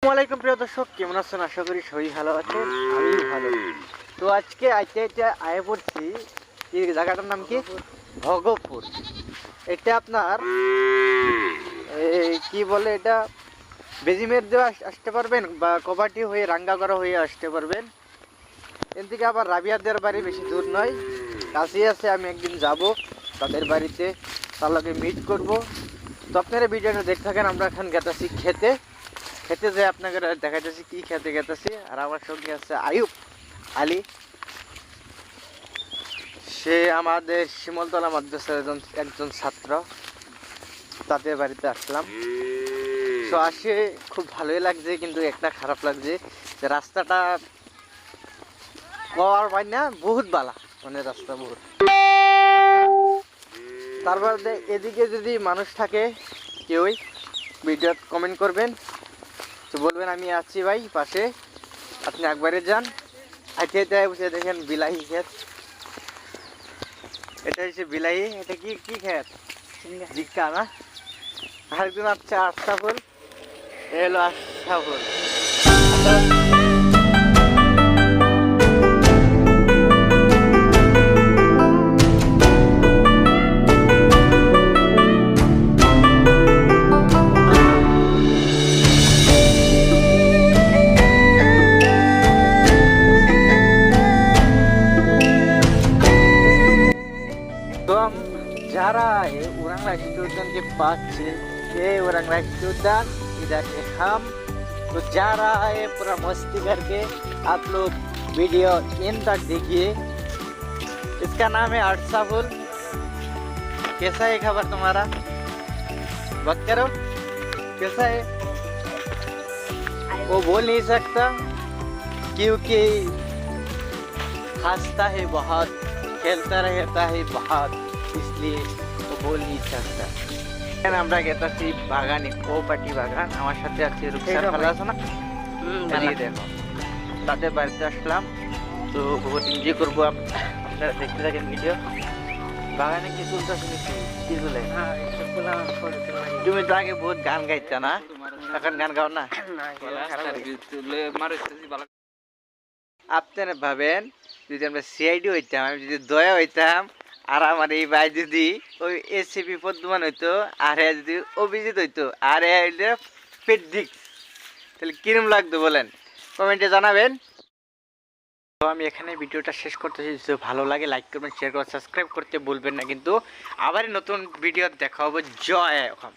আসসালামাইকুম প্রিয় দর্শক, কেমন আছেন? আশা করি সবাই ভালো আছেন, আমি ভালো। তো আজকে আয়ে পড়ছি, এই জায়গাটার নাম কি? ভগবপুর। এটা আপনার কি বলে, এটা বেজিমের দিয়ে আসতে পারবেন বা কবাটি হয়ে রাঙ্গাগড়া হয়ে আসতে পারবেন। এর থেকে আবার রাবিয়াদের বাড়ি বেশি দূর নয়, কাছেই আছে। আমি একদিন যাব তাদের বাড়িতে, তার লগে মিট করব। তো আপনারা ভিডিওটা দেখতে থাকেন। আমরা এখন গেতেছি খেতে যে আপনাকে দেখা যাচ্ছে কি খেতে গেতেছি। আর আমার সঙ্গে আছে আয়ুব আলী, সে আমাদের শিমলতলা মাদ্রাসার একজন ছাত্র। তাদের বাড়িতে আসলাম। তো আসে খুব ভালোই লাগছে, কিন্তু একটা খারাপ লাগছে যে রাস্তাটা পাওয়ার পাই না, বহুত বালা, মানে রাস্তা বহুত। তারপর এদিকে যদি মানুষ থাকে কেউই ভিডিও কমেন্ট করবেন, তো বলবেন আমি আছি ভাই পাশে, আপনি একবারে যান। আইতে বসে দেখেন বিলাহি ক্ষেত, এটা হচ্ছে বিলাহি। এটা কি কি ক্ষেত? ভিক্ষা না? আরেকজন আচ্ছা আশরাফুল, এ হলো আশরাফুল। तो हम जा रहा है औरंग रेस्टोरेंट के पास से। ये औरंग रेस्टोरेंट, इधर से हम तो जा रहा है पूरा मस्ती करके। आप लोग वीडियो इन तक देखिए। इसका नाम है अरसाफुल। कैसा है खबर तुम्हारा? बात करो, कैसा है? वो बोल नहीं सकता क्योंकि हंसता है बहुत, खेलता रहता है बहुत, इसलिए वो बोल नहीं सकता। আমরা গেতাছি বাগানে, কোপাটি বাগান। আমার সাথে আছে রূপসার, ভালো আছো না? এদিকে দেখো, তাদের বাড়িতে আসলাম। তো বহুত এনজয় করবো, আপনারা দেখতে থাকেন ভিডিও। বাগানে কি তুলতেছো নাকি? কি তুলে? তুমি তো আগে বহুত গান গাইতা না, এখন গান গাও না? আপনারা ভাবেন যদি আমরা সিআইডি হইতাম, আমি যদি দয়া হইতাম, আর আমার এই ভাই যদি ওই এসিপি পদ্মমান হইতো, আর যদি অভিজিৎ হইতো, আর পেডিক্স, তাহলে কিরম লাগতো বলেন? কমেন্টে জানাবেন। তো আমি এখানে ভিডিওটা শেষ করতেছি। যদি ভালো লাগে লাইক করবেন, শেয়ার করবেন, সাবস্ক্রাইব করতে ভুলবেন না কিন্তু। আবার নতুন ভিডিও দেখা হবে। জয় এখন।